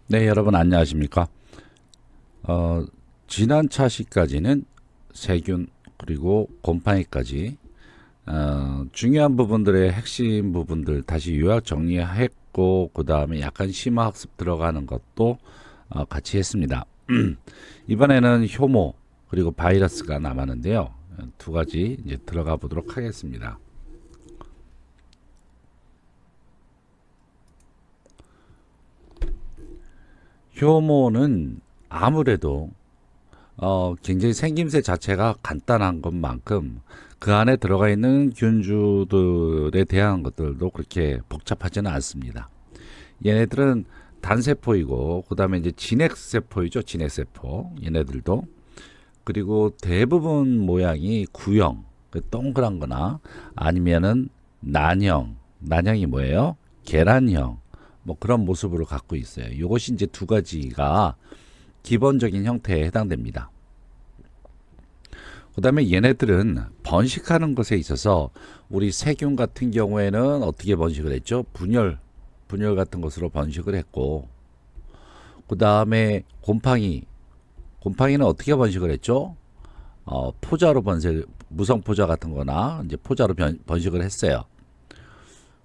네, 여러분 안녕하십니까? 어, 지난 차시까지는 세균 그리고 곰팡이까지 중요한 부분들의 핵심 부분들 다시 요약 정리했고 그 다음에 약간 심화 학습 들어가는 것도 같이 했습니다. 이번에는 효모 그리고 바이러스가 남았는데요. 두 가지 이제 들어가 보도록 하겠습니다. 효모는 아무래도 굉장히 생김새 자체가 간단한 것만큼 그 안에 들어가 있는 균주들에 대한 것들도 그렇게 복잡하지는 않습니다. 얘네들은 단세포이고 그다음에 이제 진핵세포이죠. 진핵세포 얘네들도 그리고 대부분 모양이 구형 동그란 거나 아니면은 난형이 뭐예요? 계란형 뭐 그런 모습으로 갖고 있어요. 이것이 이제 두 가지가 기본적인 형태에 해당됩니다. 그 다음에 얘네들은 번식하는 것에 있어서 우리 세균 같은 경우에는 어떻게 번식을 했죠? 분열 같은 것으로 번식을 했고, 그 다음에 곰팡이는 어떻게 번식을 했죠? 포자로 무성포자 같은 거나 이제 포자로 번식을 했어요.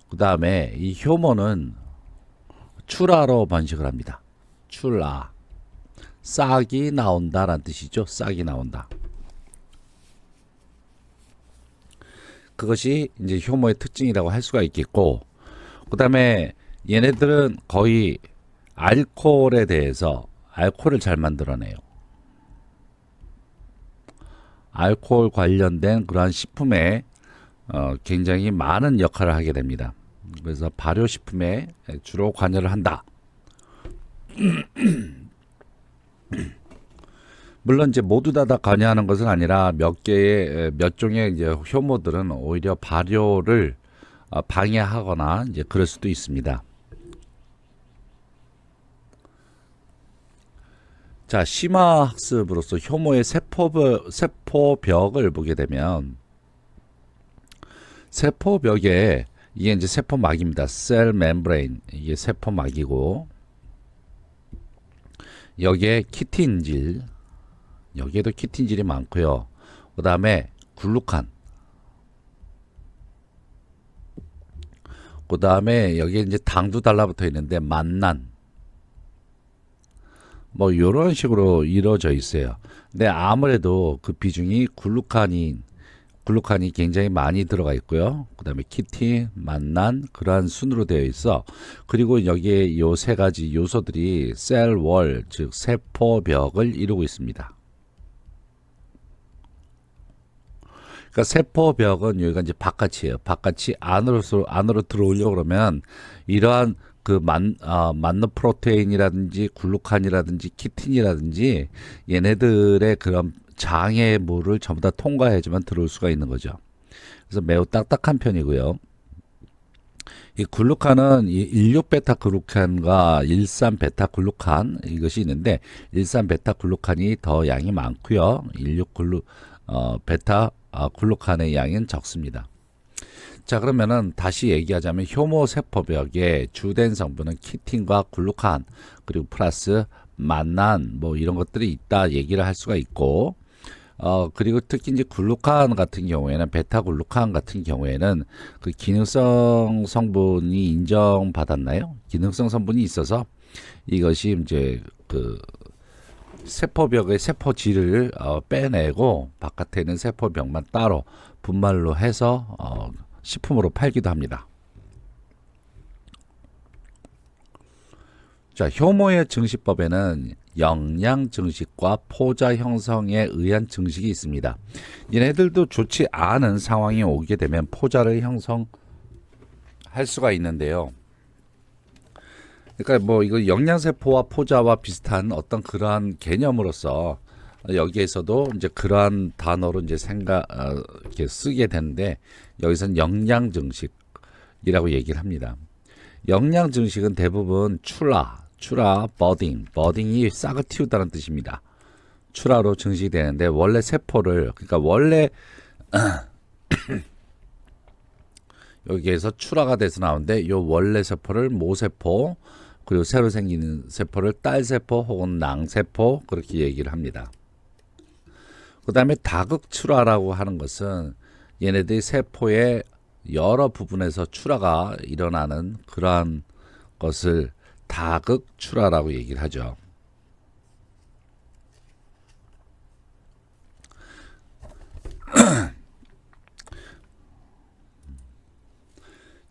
그 다음에 이 효모는 출하로 번식을 합니다. 출하. 싹이 나온다라는 뜻이죠. 싹이 나온다. 그것이 이제 효모의 특징이라고 할 수가 있겠고, 그 다음에 얘네들은 거의 알코올을 잘 만들어내요. 알코올 관련된 그러한 식품에 굉장히 많은 역할을 하게 됩니다. 그래서 발효식품에 주로 관여를 한다. 물론 이제 모두 다 관여하는 것은 아니라 몇 종의 이제 효모들은 오히려 발효를 방해하거나 이제 그럴 수도 있습니다. 자, 심화 학습으로서 효모의 세포벽을 보게 되면 세포벽에 이게 이제 세포막입니다. 셀 멤브레인 이게 세포막이고 여기에 키틴질 여기에도 키틴질이 많고요. 그 다음에 글루칸 그 다음에 여기에 이제 당도 달라붙어 있는데 만난 뭐 이런 식으로 이루어져 있어요. 근데 아무래도 그 비중이 글루칸이 굉장히 많이 들어가 있고요. 그 다음에 키틴, 만난 그러한 순으로 되어 있어. 그리고 여기에 요 세 가지 요소들이 셀월 즉 세포벽을 이루고 있습니다. 그러니까 세포벽은 여기가 이제 바깥이에요. 바깥이 안으로 들어오려고 그러면 이러한 만노 프로테인이라든지 글루칸이라든지 키틴이라든지 얘네들의 그런 장애물을 전부 다 통과해야지만 들어올 수가 있는 거죠. 그래서 매우 딱딱한 편이고요. 이 글루칸은 이 16베타 글루칸과 13베타 글루칸 이것이 있는데 13베타 글루칸이 더 양이 많고요. 16 베타 글루칸의 양은 적습니다. 자, 그러면은 다시 얘기하자면 효모 세포벽의 주된 성분은 키틴과 글루칸 그리고 플러스 만난 뭐 이런 것들이 있다 얘기를 할 수가 있고 그리고 특히 이제 글루칸 같은 경우에는 베타 글루칸 같은 경우에는 그 기능성 성분이 인정받았나요? 기능성 성분이 있어서 이것이 이제 그 세포벽의 세포질을 빼내고 바깥에 있는 세포벽만 따로 분말로 해서 식품으로 팔기도 합니다. 자, 효모의 증식법에는 영양 증식과 포자 형성에 의한 증식이 있습니다. 얘네들도 좋지 않은 상황이 오게 되면 포자를 형성할 수가 있는데요. 그러니까 뭐 이거 영양세포와 포자와 비슷한 어떤 그러한 개념으로서 여기에서도 이제 그러한 단어로 이제 이렇게 쓰게 되는데 여기서는 영양 증식이라고 얘기를 합니다. 영양 증식은 대부분 버딩이 싹을 틔우다는 뜻입니다. 출하로 증식이 되는데 원래 세포를 그러니까 원래 여기에서 출하가 돼서 나오는데 요 원래 세포를 모세포 그리고 새로 생기는 세포를 딸세포 혹은 낭세포 그렇게 얘기를 합니다. 그 다음에 다극출하라고 하는 것은 얘네들이 세포의 여러 부분에서 출하가 일어나는 그러한 것을 다극출하라고 얘기를 하죠.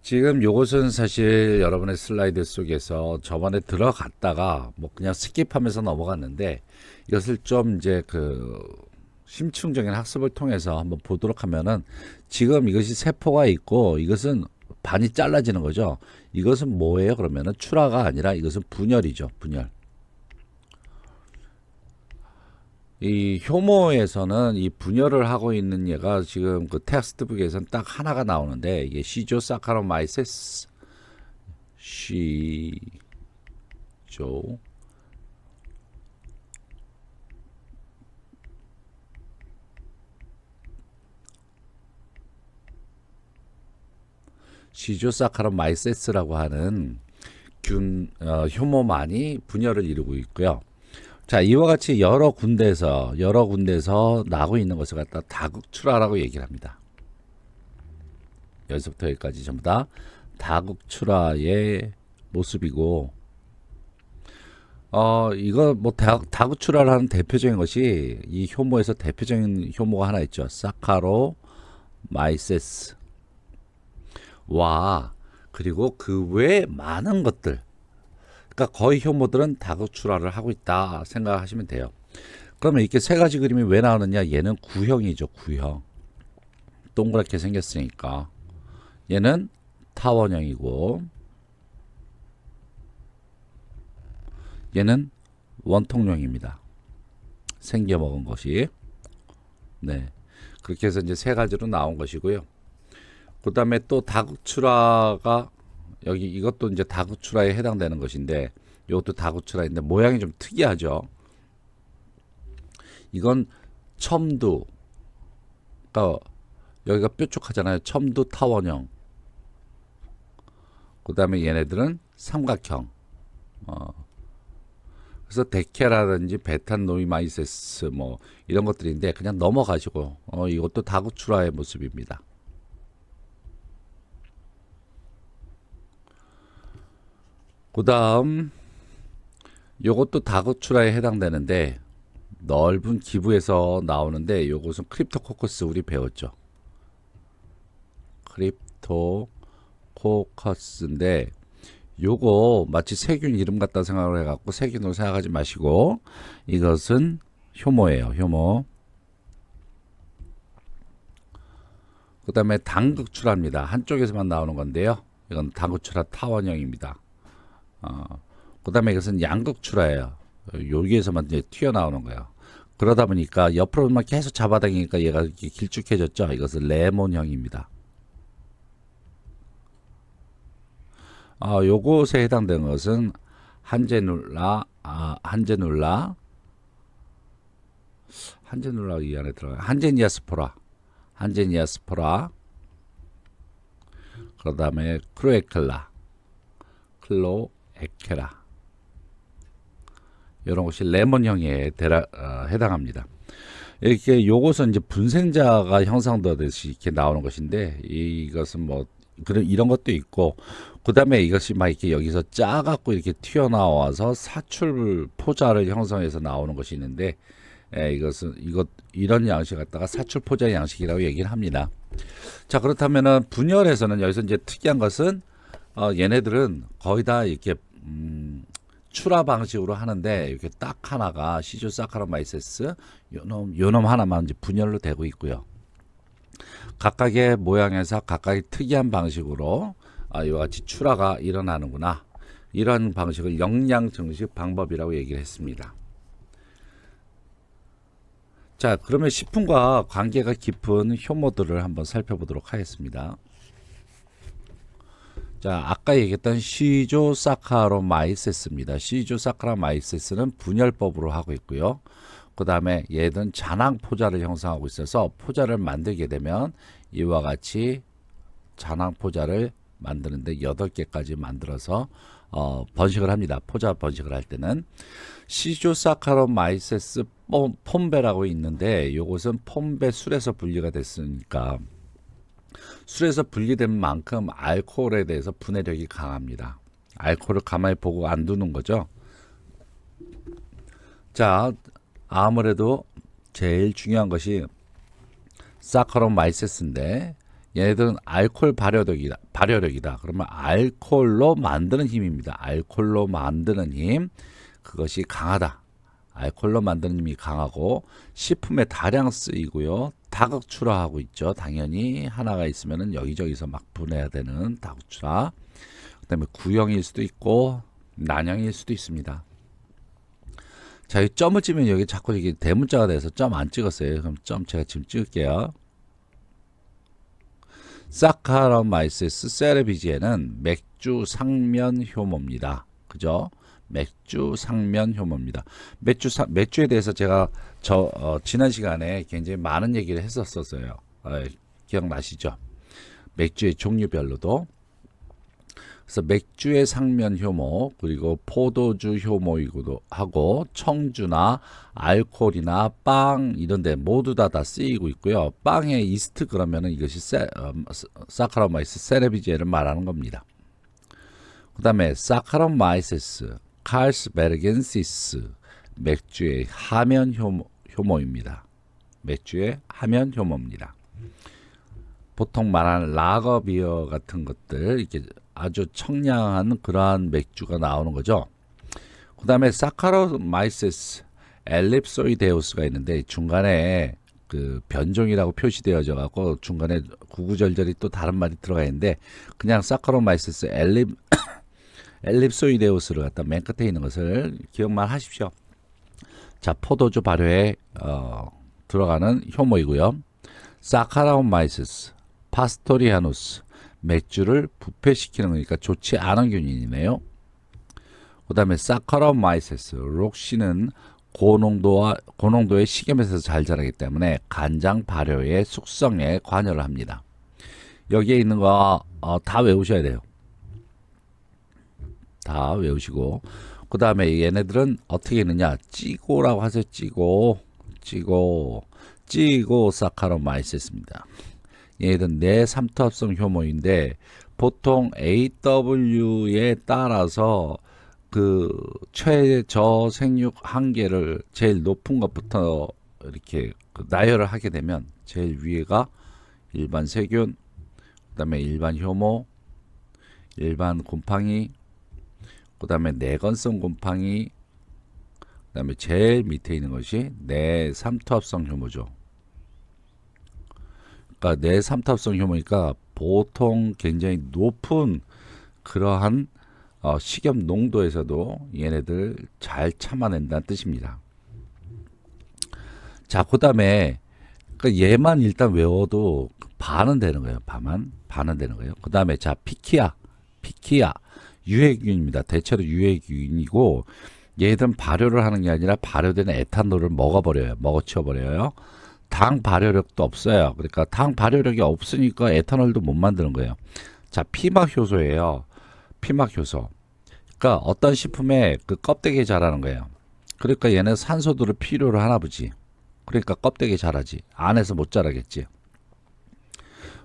지금 요것은 사실 여러분의 슬라이드 속에서 저번에 들어갔다가 뭐 그냥 스킵하면서 넘어갔는데 이것을 좀 이제 그 심층적인 학습을 통해서 한번 보도록 하면은 지금 이것이 세포가 있고 이것은 반이 잘라지는 거죠. 이것은 뭐예요? 그러면은 출하가 아니라 이것은 분열이죠. 분열. 이 효모에서는 이 분열을 하고 있는 얘가 지금 그 텍스트북에서는 딱 하나가 나오는데 이게 시조사카로마이세스 시조 시조사카로마이세스라고 하는 효모만이 분열을 이루고 있고요. 자, 이와 같이 여러 군데에서 나고 있는 것을 갖다 다극출하라고 얘기를 합니다. 여기서부터 여기까지 전부 다 다극출하의 모습이고, 이거 뭐 다극출하라는 대표적인 것이 이 효모에서 대표적인 효모가 하나 있죠. 사카로마이세스. 와, 그리고 그 외에 많은 것들. 그러니까 거의 효모들은 다극출하를 하고 있다 생각하시면 돼요. 그러면 이렇게 세 가지 그림이 왜 나오느냐? 얘는 구형이죠, 구형. 동그랗게 생겼으니까. 얘는 타원형이고, 얘는 원통형입니다. 생겨먹은 것이. 네. 그렇게 해서 이제 세 가지로 나온 것이고요. 그 다음에 또 다극출하가 여기 이것도 이제 다극출하에 해당되는 것인데 이것도 다극출하인데 모양이 좀 특이하죠. 이건 첨두, 그러니까 여기가 뾰족하잖아요. 첨두 타원형. 그 다음에 얘네들은 삼각형. 그래서 데케라든지 베탄노이마이세스 뭐 이런 것들인데 그냥 넘어가시고 이것도 다극출하의 모습입니다. 그 다음 요것도 다극출하에 해당되는데 넓은 기부에서 나오는데 요것은 크립토코커스 우리 배웠죠. 크립토코커스인데 요거 마치 세균 이름 같다 생각을 해갖고 세균으로 생각하지 마시고 이것은 효모예요. 효모. 그 다음에 단극출하입니다. 한쪽에서만 나오는 건데요. 이건 단극출하 타원형입니다. 그 다음에 이것은 양극출하예요. 여기에서만 이제 튀어나오는 거예요. 그러다 보니까 옆으로만 계속 잡아당기니까 얘가 이렇게 길쭉해졌죠. 이것은 레몬형입니다. 요것에 해당되는 것은 한제눌라 이 안에 들어가요. 한제니아스포라. 그 다음에 클로에케라. 이런 것이 레몬형에 해당합니다. 이렇게 요것은 이제 분생자가 형성되듯이 이렇게 나오는 것인데 이것은 뭐 그런 이런 것도 있고 그 다음에 이것이 막 이렇게 여기서 짜갖고 이렇게 튀어나와서 사출 포자를 형성해서 나오는 것이 있는데 이런 양식 갖다가 사출 포자 양식이라고 얘기를 합니다. 자, 그렇다면은 분열에서는 여기서 이제 특이한 것은 얘네들은 거의 다 이렇게 출하 방식으로 하는데 이렇게 딱 하나가 시조사카로마이세스 요놈 하나만 이제 분열로 되고 있고요. 각각의 모양에서 각각의 특이한 방식으로 이와 같이 출하가 일어나는구나. 이런 방식을 영양 증식 방법이라고 얘기를 했습니다. 자, 그러면 식품과 관계가 깊은 효모들을 한번 살펴보도록 하겠습니다. 자, 아까 얘기했던 시조사카로마이세스입니다. 시조사카로마이세스는 분열법으로 하고 있고요. 그 다음에 얘는 잔황 포자를 형성하고 있어서 포자를 만들게 되면 이와 같이 잔황 포자를 만드는데 8개까지 만들어서 번식을 합니다. 포자 번식을 할 때는 시조사카로마이세스 폼베라고 있는데 이것은 폼베 술에서 분리가 됐으니까 술에서 분리된 만큼 알코올에 대해서 분해력이 강합니다. 알코올을 가만히 보고 안 두는 거죠. 자, 아무래도 제일 중요한 것이 사카로마이세스인데 얘네들은 알코올 발효력이다. 그러면 알코올로 만드는 힘입니다. 알코올로 만드는 힘, 그것이 강하다. 알코올로 만드는 힘이 강하고 식품에 다량 쓰이고요. 다극출하하고 있죠. 당연히 하나가 있으면은 여기저기서 막 분해야 되는 다극출하. 그다음에 구형일 수도 있고 난형일 수도 있습니다. 자, 이 점을 찍으면 여기 자꾸 이게 대문자가 돼서 점 안 찍었어요. 그럼 점 제가 지금 찍을게요. 사카로마이세스 세레비지에는 맥주 상면 효모입니다. 그죠? 맥주 상면 효모입니다. 맥주에 대해서 제가 지난 시간에 굉장히 많은 얘기를 했었어요. 기억나시죠? 맥주의 종류별로도. 그래서 맥주의 상면 효모, 그리고 포도주 효모이기도 하고 청주나 알코올이나 빵 이런 데 모두 다 쓰이고 있고요. 빵에 이스트 그러면은 이것이 사카로마이스 세레비제를 말하는 겁니다. 그 다음에 사카로마이세스 칼스베르겐시스 맥주의 하면 효모입니다. 맥주의 하면 효모입니다. 보통 말하는 라거 비어 같은 것들 이렇게 아주 청량한 그러한 맥주가 나오는 거죠. 그 다음에 사카로마이세스 엘립소이데우스가 있는데 중간에 그 변종이라고 표시되어져 갖고 중간에 구구절절이 또 다른 말이 들어가 있는데 그냥 사카로마이세스 엘립소이데우스를 갖다 맨 끝에 있는 것을 기억만 하십시오. 자, 포도주 발효에 들어가는 효모이고요. 사카로마이세스 파스토리아누스 맥주를 부패시키는 거니까 좋지 않은 균인이네요. 그 다음에 사카로마이세스 록시는 고농도의 식염에서 잘 자라기 때문에 간장 발효의 숙성에 관여를 합니다. 여기에 있는 거 다 외우셔야 돼요. 다 외우시고 그 다음에 얘네들은 어떻게 있느냐 찌고라고 하세요. 찌고 사카로마이세스입니다. 얘들은 내삼투합성 효모인데 보통 AW에 따라서 그 최저 생육 한계를 제일 높은 것부터 이렇게 나열을 하게 되면 제일 위에가 일반 세균, 그다음에 일반 효모, 일반 곰팡이, 그다음에 내건성 곰팡이, 그다음에 제일 밑에 있는 것이 내삼투합성 효모죠. 그러니까 내삼투합성 효모니까 보통 굉장히 높은 그러한 식염 농도에서도 얘네들 잘 참아낸다는 뜻입니다. 자, 그 다음에 얘만 일단 외워도 반은 되는 거예요. 반은 되는 거예요. 그 다음에 자, 피키아 유해균입니다. 대체로 유해균이고 얘들은 발효를 하는 게 아니라 발효된 에탄올을 먹어치워버려요. 당 발효력도 없어요. 그러니까 당 발효력이 없으니까 에탄올도 못 만드는 거예요. 자, 피막 효소예요. 피막 효소. 그러니까 어떤 식품에 그 껍데기에 자라는 거예요. 그러니까 얘는 산소들을 필요로 하나 보지. 그러니까 껍데기에 자라지. 안에서 못 자라겠지.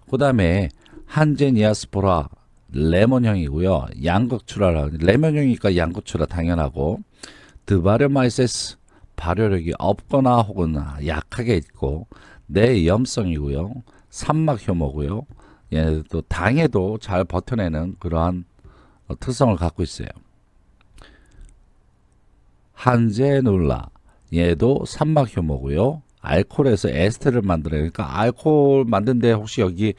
그 다음에 한제니아스포라 레몬형이고요. 양극출하라. 레몬형이니까 양극출하 당연하고 드바르마이세스 발효력이 없거나 혹은 약하게 있고 내염성이고요. 산막 효모고요. 얘네들도 당에도 잘 버텨내는 그러한 특성을 갖고 있어요. 한제놀라 얘도 산막 효모고요. 알코올에서 에스테를 만들어요. 그러니까 알코올 만든데 혹시 여기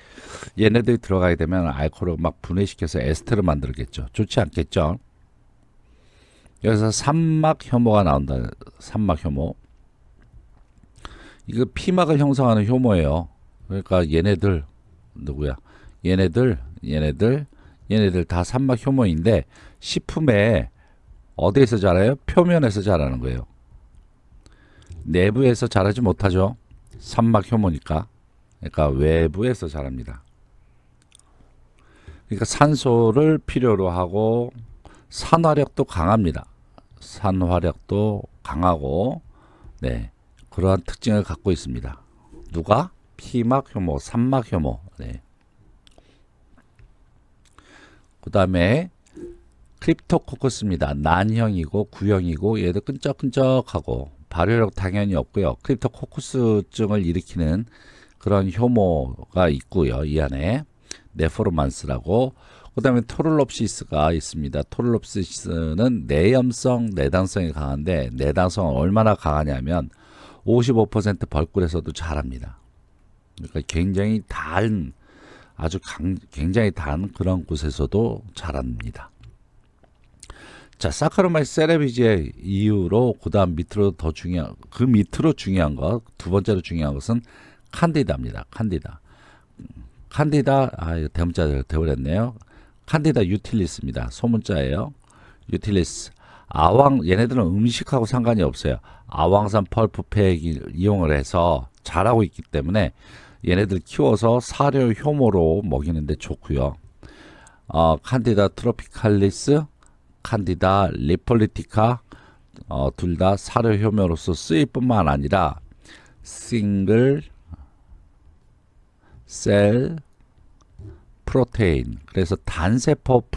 얘네들이 들어가게 되면 알코올을 막 분해시켜서 에스테를 만들겠죠. 좋지 않겠죠. 여기서 산막 효모가 나온다. 산막 효모. 이거 피막을 형성하는 효모예요. 그러니까 얘네들 누구야? 얘네들 다 산막 효모인데 식품에 어디에서 자라요? 표면에서 자라는 거예요. 내부에서 자라지 못하죠. 산막 효모니까. 그러니까 외부에서 자랍니다. 그러니까 산소를 필요로 하고 산화력도 강합니다. 산화력도 강하고, 네, 그러한 특징을 갖고 있습니다. 누가? 피막 효모, 산막 효모. 네. 그 다음에 크립토코커스입니다. 난형이고 구형이고 얘도 끈적끈적하고 발효력 당연히 없고요. 크립토코커스증을 일으키는 그런 효모가 있고요. 이 안에 네포르만스라고. 그 다음에 토를롭시스가 있습니다. 토를롭시스는 내염성, 내당성이 강한데 내당성은 얼마나 강하냐면 55% 벌꿀에서도 자랍니다. 그러니까 굉장히 단, 굉장히 단 그런 곳에서도 자랍니다. 자, 사카로마이스 세레비지의 이후로 그 다음 밑으로 더 중요한, 그 밑으로 중요한 것, 두 번째로 중요한 것은 칸디다입니다. 칸디다, 이거 대문자 되어버렸네요. 칸디다 유틸리스입니다. 소문자예요. 유틸리스. 얘네들은 음식하고 상관이 없어요. 아황산 펄프팩을 이용을 해서 자라고 있기 때문에 얘네들 키워서 사료 효모로 먹이는데 좋고요. 칸디다 트로피칼리스, 칸디다 리폴리티카, 둘 다 사료 효모로서 쓰일 뿐만 아니라 싱글 셀 프로테인, 그래서 단세포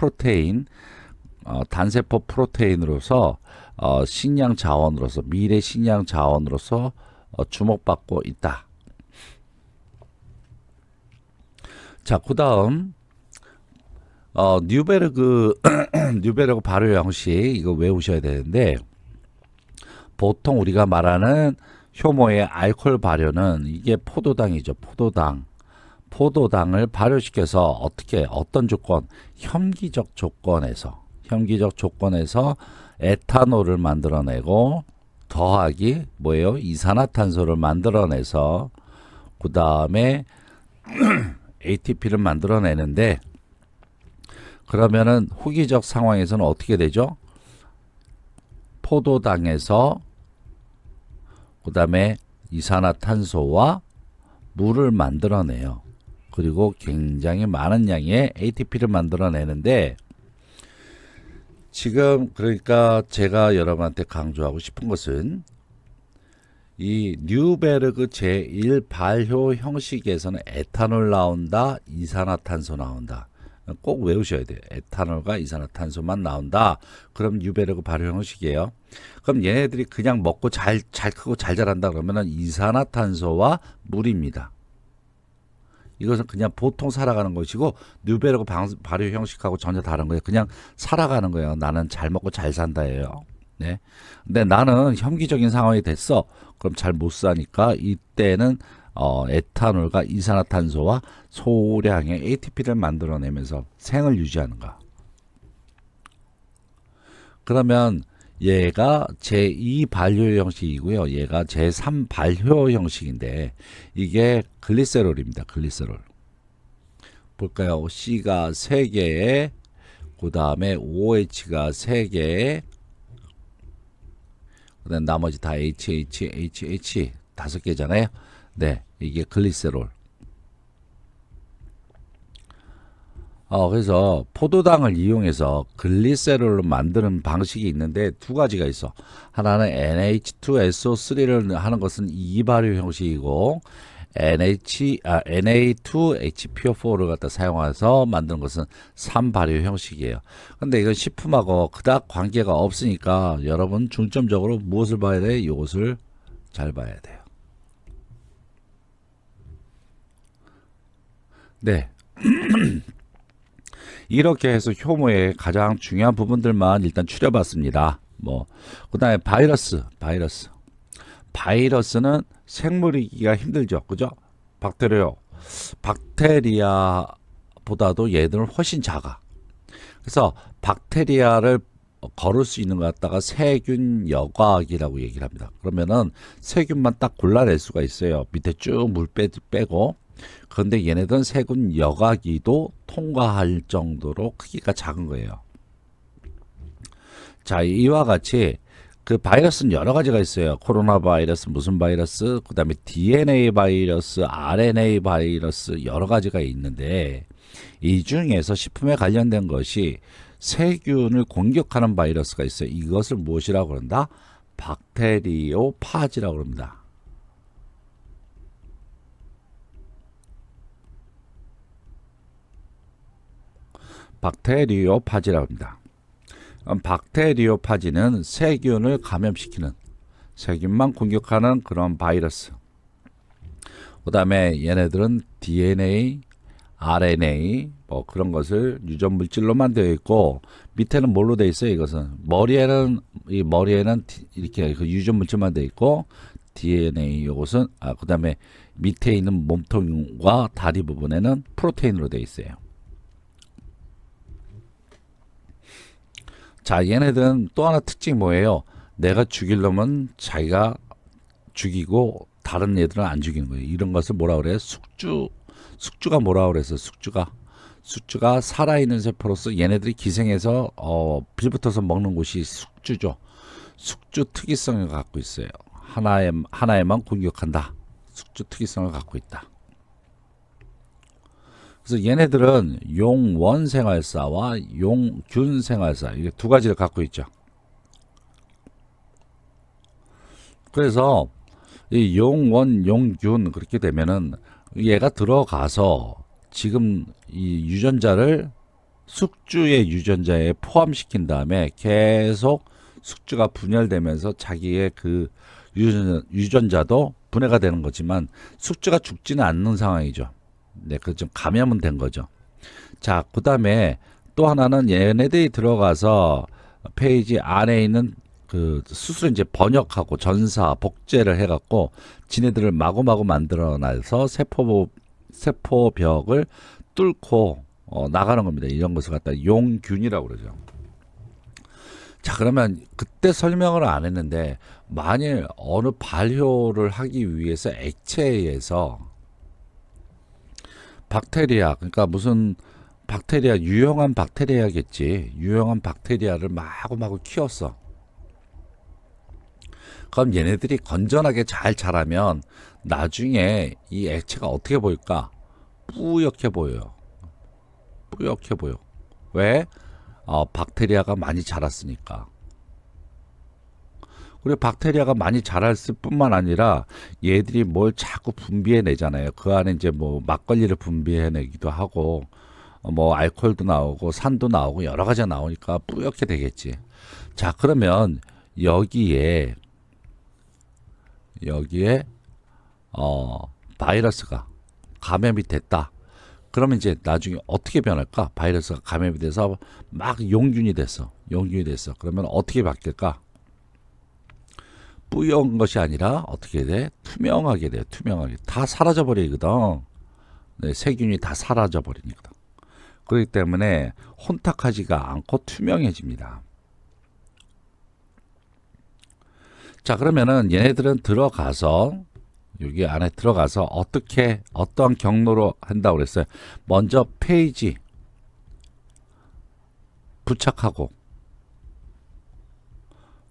프로테인으로서 식량 자원으로서, 미래 식량 자원으로서 주목받고 있다. 자, 그 다음 뉴베르그 뉴베르그 발효 형식, 이거 외우셔야 되는데, 보통 우리가 말하는 효모의 알코올 발효는 이게 포도당이죠. 포도당을 발효시켜서 어떤 조건, 혐기적 조건에서 에탄올을 만들어내고, 더하기 뭐예요? 이산화탄소를 만들어내서 그 다음에 ATP를 만들어내는데, 그러면은 후기적 상황에서는 어떻게 되죠? 포도당에서 그 다음에 이산화탄소와 물을 만들어내요. 그리고 굉장히 많은 양의 ATP를 만들어내는데, 지금 그러니까 제가 여러분한테 강조하고 싶은 것은 이 뉴베르그 제1 발효 형식에서는 에탄올 나온다, 이산화탄소 나온다. 꼭 외우셔야 돼요. 에탄올과 이산화탄소만 나온다. 그럼 뉴베르그 발효 형식이에요. 그럼 얘네들이 그냥 먹고 잘 크고 잘 자란다 그러면은 이산화탄소와 물입니다. 이것은 그냥 보통 살아가는 것이고, 뉴베르그 발효 형식하고 전혀 다른 거예요. 그냥 살아가는 거예요. 나는 잘 먹고 잘 산다예요. 네. 근데 나는 혐기적인 상황이 됐어. 그럼 잘 못 사니까 이때는 에탄올과 이산화탄소와 소량의 ATP를 만들어내면서 생을 유지하는 거. 그러면 얘가 제2 발효 형식이고요. 얘가 제3 발효 형식인데, 이게 글리세롤입니다. 글리세롤. 볼까요? C가 3개에, 그 다음에 OH가 3개에, 그 다음 나머지 다 HH, 5개잖아요. 네, 이게 글리세롤. 그래서 포도당을 이용해서 글리세롤로 만드는 방식이 있는데 두 가지가 있어. 하나는 NH2SO3를 하는 것은 이발효 형식이고, Na2HPO4를 갖다 사용해서 만드는 것은 3발효 형식이에요. 근데 이건 식품하고 그닥 관계가 없으니까 여러분 중점적으로 무엇을 봐야 돼? 이것을 잘 봐야 돼요. 네. 이렇게 해서 효모의 가장 중요한 부분들만 일단 추려봤습니다. 그 다음에 바이러스는 생물이기가 힘들죠. 그죠? 박테리아보다도 얘들은 훨씬 작아. 그래서 박테리아를 걸을 수 있는 것 갖다가 세균 여과기라고 얘기를 합니다. 그러면은 세균만 딱 골라낼 수가 있어요. 밑에 쭉 물 빼고. 그런데 얘네들은 세균 여과기도 통과할 정도로 크기가 작은 거예요. 자, 이와 같이 그 바이러스는 여러 가지가 있어요. 코로나 바이러스, 무슨 바이러스, 그 다음에 DNA 바이러스, RNA 바이러스, 여러 가지가 있는데, 이 중에서 식품에 관련된 것이 세균을 공격하는 바이러스가 있어요. 이것을 무엇이라고 그런다? 박테리오파지라고 합니다. 박테리오파지라고 합니다. 박테리오파지는 세균을 감염시키는, 세균만 공격하는 그런 바이러스. 그 다음에 얘네들은 DNA, RNA 뭐 그런 것을 유전 물질로만 되어 있고, 밑에는 뭘로 되어 있어요? 이것은 머리에는 이렇게 그 유전 물질만 되어 있고, DNA 이것은 그 다음에 밑에 있는 몸통과 다리 부분에는 프로테인으로 되어 있어요. 자, 얘네들은 또 하나 특징이 뭐예요? 내가 죽이려면 자기가 죽이고 다른 애들은 안 죽이는 거예요. 이런 것을 뭐라 그래요? 숙주가 뭐라 그래서 숙주가 살아있는 세포로서 얘네들이 기생해서 빌붙어서 먹는 곳이 숙주죠. 숙주 특이성을 갖고 있어요. 하나에만 공격한다. 숙주 특이성을 갖고 있다. 그래서 얘네들은 용원 생활사와 용균 생활사, 이게 두 가지를 갖고 있죠. 그래서 이 용원, 용균 그렇게 되면은 얘가 들어가서 지금 이 유전자를 숙주의 유전자에 포함시킨 다음에 계속 숙주가 분열되면서 자기의 그 유전자도 분해가 되는 거지만 숙주가 죽지는 않는 상황이죠. 네, 그 좀 감염은 된 거죠. 자, 그 다음에 또 하나는 얘네들이 들어가서 페이지 안에 있는 그 수술을 이제 번역하고 전사, 복제를 해갖고 지네들을 마구마구 만들어놔서 세포벽을 뚫고 나가는 겁니다. 이런 것을 갖다 용균이라고 그러죠. 자, 그러면 그때 설명을 안 했는데, 만일 어느 발효를 하기 위해서 액체에서 박테리아, 그러니까 무슨 박테리아, 유용한 박테리아겠지. 유용한 박테리아를 마구마구 키웠어. 그럼 얘네들이 건전하게 잘 자라면 나중에 이 액체가 어떻게 보일까? 뿌옇게 보여요. 뿌옇게 보여. 왜? 박테리아가 많이 자랐으니까. 그리고 박테리아가 많이 자랐을 뿐만 아니라 얘들이 뭘 자꾸 분비해내잖아요. 그 안에 이제 뭐 막걸리를 분비해내기도 하고, 뭐 알코올도 나오고 산도 나오고 여러 가지가 나오니까 뿌옇게 되겠지. 자, 그러면 여기에 바이러스가 감염이 됐다. 그러면 이제 나중에 어떻게 변할까? 바이러스가 감염이 돼서 막 용균이 됐어. 그러면 어떻게 바뀔까? 뿌연 것이 아니라 어떻게 돼? 투명하게 돼. 투명하게. 다 사라져 버리거든. 네, 세균이 다 사라져 버리니까. 그렇기 때문에 혼탁하지가 않고 투명해집니다. 자, 그러면은 얘네들은 들어가서 여기 안에 들어가서 어떠한 경로로 한다고 그랬어요. 먼저 페이지 부착하고,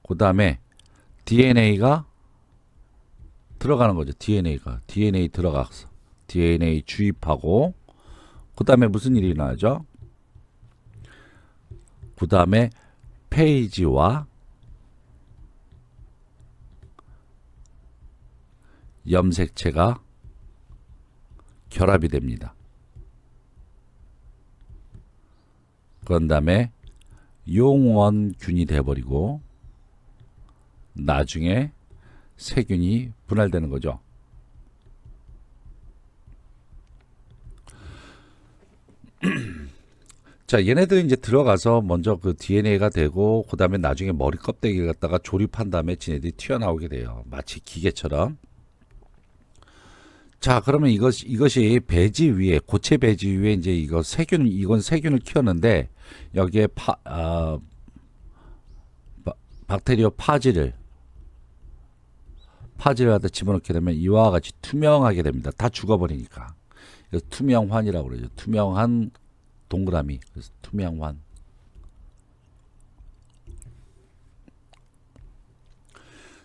그 다음에 DNA가 들어가는 거죠. DNA 들어가서 DNA 주입하고, 그 다음에 무슨 일이 나죠? 그 다음에 페이지와 염색체가 결합이 됩니다. 그런 다음에 용원균이 돼버리고 나중에 세균이 분할되는 거죠. 자, 얘네들이 이제 들어가서 먼저 그 DNA가 되고, 그 다음에 나중에 머리 껍데기를 갖다가 조립한 다음에 지네들이 튀어나오게 돼요. 마치 기계처럼. 자, 그러면 이것이 배지 위에, 고체 배지 위에 이제 이건 세균을 키웠는데, 여기에 박테리오 파지를 갖다 집어넣게 되면 이와 같이 투명하게 됩니다. 다 죽어버리니까. 그래서 투명환이라고 그러죠. 투명한 동그라미. 그래서 투명환.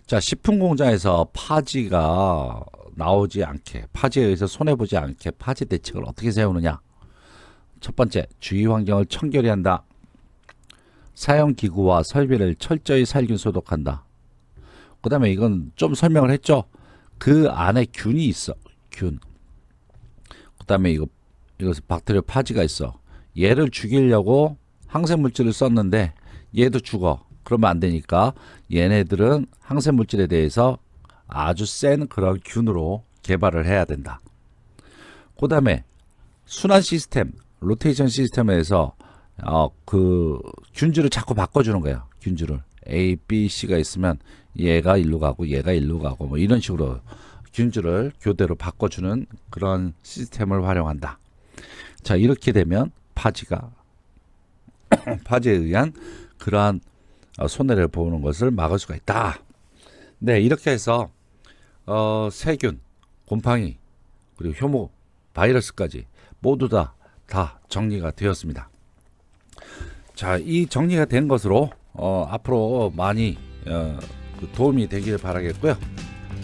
자, 식품 공장에서 파지가 나오지 않게, 파지에 의해서 손해보지 않게 파지 대책을 어떻게 세우느냐? 첫 번째, 주위 환경을 청결히 한다. 사용 기구와 설비를 철저히 살균 소독한다. 그 다음에 이건 좀 설명을 했죠. 그 안에 균이 있어. 균. 그 다음에 이것은 박테리아 파지가 있어. 얘를 죽이려고 항생물질을 썼는데 얘도 죽어. 그러면 안 되니까 얘네들은 항생물질에 대해서 아주 센 그런 균으로 개발을 해야 된다. 그 다음에 순환 시스템, 로테이션 시스템에서 그 균주를 자꾸 바꿔주는 거예요. 균주를 A, B, C가 있으면 얘가 일로 가고 얘가 일로 가고 뭐 이런 식으로 균주를 교대로 바꿔주는 그런 시스템을 활용한다. 자, 이렇게 되면 파지에 의한 그러한 손해를 보는 것을 막을 수가 있다. 네, 이렇게 해서 세균, 곰팡이, 그리고 효모, 바이러스까지 모두 다 정리가 되었습니다. 자, 이 정리가 된 것으로 앞으로 많이 도움이 되길 바라겠고요.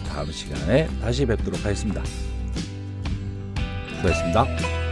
다음 시간에 다시 뵙도록 하겠습니다. 수고하셨습니다.